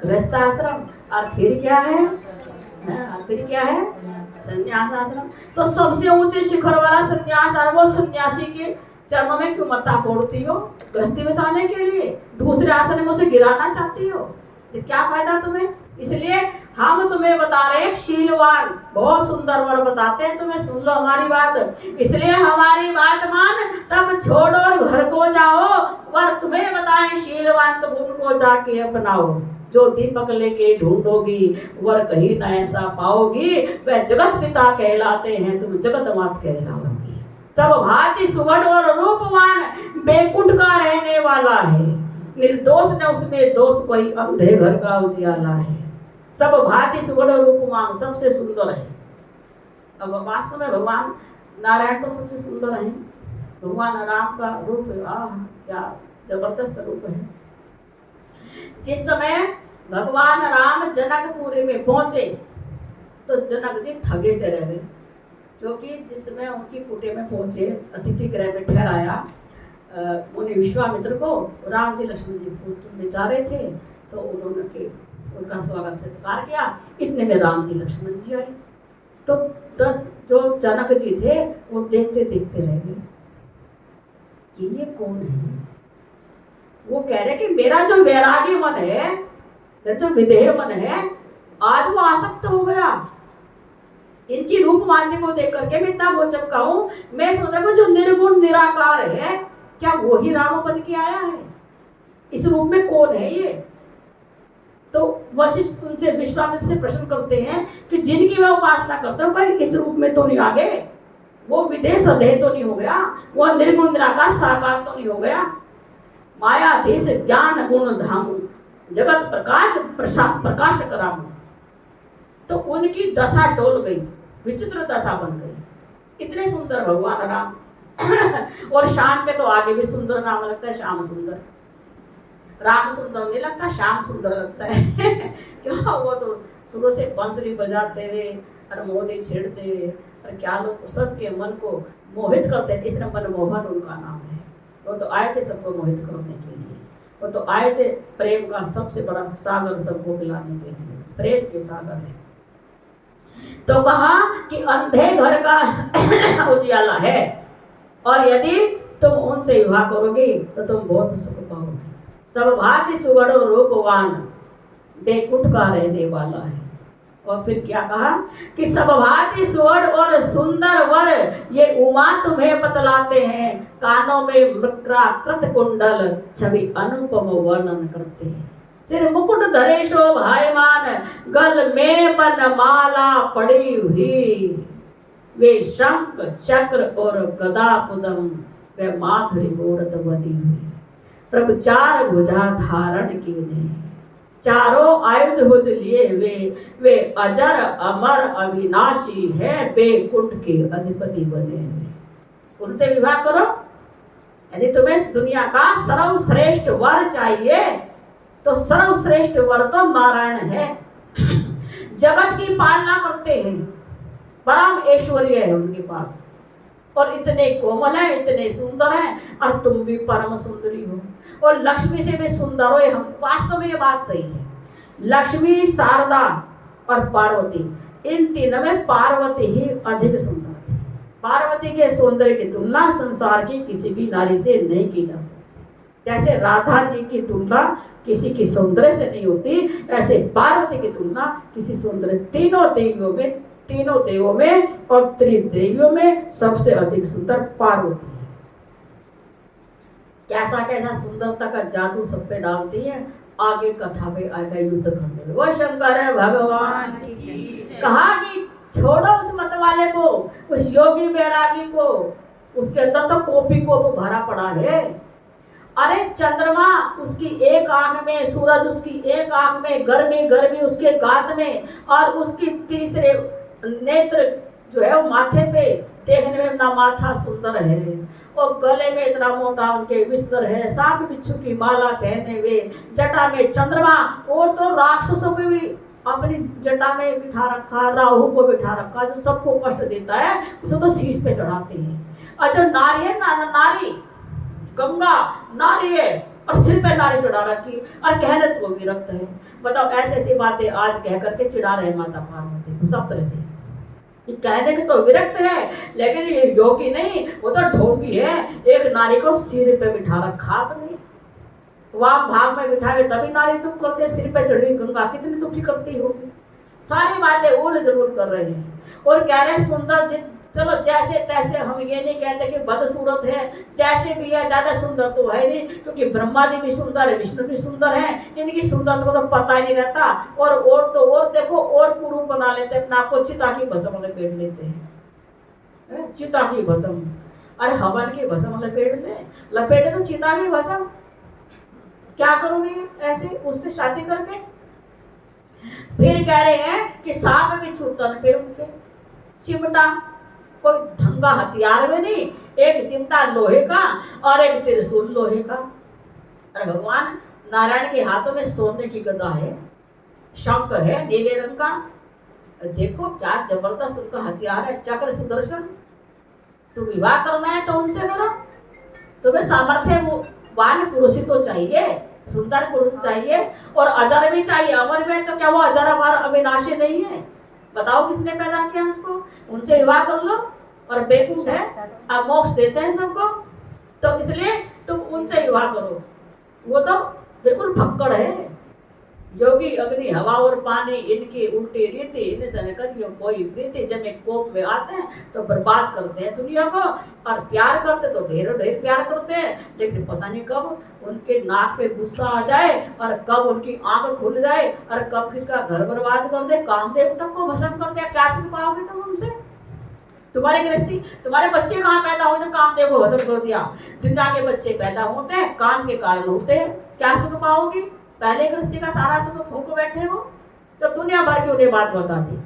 गृहस्थ आश्रम, और फिर क्या है, फिर क्या है, संन्यास आश्रम। तो सबसे ऊंचे शिखर वाला संन्यास और वो सन्यासी के चरणों में क्यों मत्था फोड़ती हो? गृहस्थी में आने के लिए दूसरे आश्रमों से गिराना चाहती हो, तो क्या फायदा तुम्हें? इसलिए हम तुम्हें बता रहे हैं शीलवान, बहुत सुंदर वर बताते हैं तुम्हें, सुन लो हमारी बात। इसलिए हमारी बात मान, तब छोड़ो और घर को जाओ, वर तुम्हें बताएं शीलवान, तुम उनको जाके अपनाओ। जो दीपक लेके ढूंढोगी वर कहीं न ऐसा पाओगी, वह जगत पिता कहलाते हैं, तुम जगत मात कहलाओगी। सब भांति सुगढ़ और रूपवान, बैकुंठ का रहने वाला है, निर्दोष न उसमें दोष कोई, अंधे घर का उजियाला है। सब भांति सुगढ़ और रूपवान, सबसे सुंदर है। अब वास्तव में भगवान नारायण तो सबसे सुंदर है, भगवान राम का रूप क्या जबरदस्त रूप है। जिस समय भगवान राम जनकपुरी में पहुंचे तो जनक जी ठगे से रह गए, क्योंकि जिस समय उनकी कुटे में पहुंचे, अतिथि गृह में ठहराया मुनि विश्वामित्र को, राम जी लक्ष्मण जी फूल में जा रहे थे, तो उन्होंने उनका स्वागत सत्कार किया। इतने में राम जी लक्ष्मण जी आए, तो 10 जो जनक जी थे वो देखते देखते रह गए कि ये कौन है। वो कह रहे कि मेरा जो वैरागी मन है, मेरा जो विधेय मन है, आज वो आसक्त हो गया इनकी रूप मान्य को देख करके। मैं इतना वो चपका हूं, मैं सोच रहा हूं जो निर्गुण निराकार है, क्या वो ही राम बन के आया है? इस रूप में कौन है ये? तो वशिष्ठ उनसे विश्वामित्र से प्रश्न करते हैं कि जिनकी मैं उपासना करता हूँ कहीं इस रूप में तो नहीं आ गए, वो विधेय सदेह तो नहीं हो गया, वो निर्गुण निराकार साकार तो नहीं हो गया? मायाधीश ज्ञान गुण धामु, जगत प्रकाश प्रकाश करामु। तो उनकी दशा डोल गई, विचित्र दशा बन गई। इतने सुंदर भगवान राम और शाम के तो आगे भी सुंदर नाम लगता है, श्याम सुंदर। राम सुंदर नहीं लगता, श्याम सुंदर लगता है क्यों? वो तो शुरू से बंसरी बजाते हुए और मोदी छेड़ते हुए और क्या लोग सबके मन को मोहित करते हैं, इसलिए मनमोहन उनका नाम है। वो तो आए थे सबको मोहित करने के लिए, वो तो आए थे प्रेम का सबसे बड़ा सागर सबको पिलाने के लिए, प्रेम के सागर है। तो कहा कि अंधे घर का उजियाला है, और यदि तुम उनसे विवाह करोगे तो तुम बहुत सुख पाओगे। सब भांति सुगढ़ रूपवान, बैकुंठ का रहने वाला है। और फिर क्या कहा कि सब भांति सुगढ़ और सुंदर वर, ये उमा तुम्हें बतलाते हैं, कानों में मृक्राकृत कुंडल, छवि अनुपम वर्णन करते हैं। सिर मुकुट धरे शोभायमान, गल में बनमाला पड़ी हुई, वे शंख चक्र और गदा पुदम, वे माधुरी मूरत बनी हुई। प्रभु 4 भुजा धारण किए, चारों आयुध भुज लिए वे अजर अमर अविनाशी है, बैकुंठ के अधिपति बने हुए। उनसे विवाह करो। यदि तुम्हें दुनिया का सर्वश्रेष्ठ वर चाहिए तो सर्वश्रेष्ठ वर तो नारायण है। जगत की पालना करते हैं, परम ऐश्वर्य है उनके पास, और इतने कोमल है, इतने सुंदर है, और तुम भी परम सुंदरी हो, और लक्ष्मी से भी सुंदर हो। हम वास्तव में ये बात सही है। लक्ष्मी, शारदा और पार्वती, इन तीनों में पार्वती ही अधिक सुंदर थी। पार्वती के सौंदर्य की तुलना संसार की किसी भी नारी से नहीं की जा सकती। जैसे राधा जी की तुलना किसी की सौंदर्य से नहीं होती, ऐसे पार्वती की तुलना किसी सौंदर्य, तीनों देवों में और त्रिदेवियों में सबसे अधिक सुंदर पार्वती है। कैसा कैसा सुंदरता का जादू सब पे डालती है। आगे कथा में आएगा युद्ध खंड में। वो शंकर है भगवान कहा कि छोड़ो उस मत वाले को, उस योगी बैरागी को, उसके अंदर तो कॉपी भरा पड़ा है। अरे चंद्रमा उसकी एक आंख में, सूरज उसकी एक आंख में, गर्मी उसके गात में, और उसकी तीसरे नेत्र जो है वो माथे पे, देखने में ना माथा सुंदर है, और गले में इतना मोटा उनके विस्तर है, सांप बिच्छू की माला पहने हुए, जटा में चंद्रमा, और तो राक्षसों को भी अपनी जटा में बिठा रखा, राहु को बिठा रखा, जो सबको कष्ट देता है उसे तो शीश पे चढ़ाते हैं। और जो नारी है नारी गंगा नारी है, और सिर पे नारी चढ़ा रखी और कहने को विरक्त है। बताओ ऐसी ऐसी बातें आज कह करके चिढ़ा रहे माता पार्वती को सब तरह से। ये कहने के तो विरक्त है, लेकिन ये योगी नहीं, वो तो ढोंगी है। एक नारी को सिर पे बिठा रखा आपने, वहां भाग में बिठाए तभी नारी तुम करते, सिर पे चढ़ी गंगा कितनी दुखी करती होगी। सारी बातें उल जरूर कर रहे हैं और कह रहे हैं सुंदर जित, चलो जैसे तैसे, हम ये नहीं कहते कि बदसूरत है, जैसे भी है, ज्यादा सुंदर तो है नहीं, क्योंकि ब्रह्मा जी भी सुंदर है, विष्णु भी सुंदर है, इनकी सुंदरता को तो पता ही नहीं रहता। और तो और देखो, और कुरूप बना लेते हैं अपने आपको, चिता की भस्म लपेट लेते हैं, चिता की भस्म। अरे हवन की भस्म लपेटे तो चिता की भस्म, क्या करोगे ऐसे उससे शादी करके। फिर कह रहे हैं कि सांप भी छूतन पे उनके, चिमटा कोई ढंगा हथियार में नहीं, एक चिमटा लोहे का और एक त्रिशूल लोहे का। अरे भगवान नारायण के हाथों में सोने की गदा है, शंख है नीले रंग का, देखो क्या जबरदस्त उनका हथियार है, चक्र सुदर्शन। तो विवाह करना है तो उनसे करो, तुम्हें सामर्थ्यवान पुरुष तो चाहिए, सुंदर पुरुष चाहिए और अजर भी चाहिए। अमर में तो क्या वो अजर अमर अविनाशी नहीं है? बताओ किसने पैदा किया उसको? उनसे विवाह कर लो और बेकूफ है, अब मोक्ष देते हैं सबको, तो इसलिए तुम उनसे विवाह करो। वो तो बिल्कुल फक्कड़ है। योगी अग्नि हवा और पानी इनकी उल्टी रीति, इनसे करियो कोई प्रीति। जब एक कोप में आते हैं तो बर्बाद करते हैं दुनिया को, और प्यार करते तो ढेरों ढेर प्यार करते हैं, लेकिन पता नहीं कब उनके नाक पे गुस्सा आ जाए और कब उनकी आंख खुल जाए और कब किसका घर बर्बाद कर दे, कामदेव तक को भस्म कर दे। क्या सुन पाओगे तुम उनसे? तुम्हारी गृहस्थी, तुम्हारे बच्चे कहाँ पैदा हो जब कामदेव को भस्म कर दिया? दुनिया के बच्चे पैदा होते हैं काम के कारण होते हैं, क्या सुन पाओगे? पहले गृहस्थी का सारा सुख फूंक बैठे हो, तो दुनिया भर की उन्हें बात बता दी।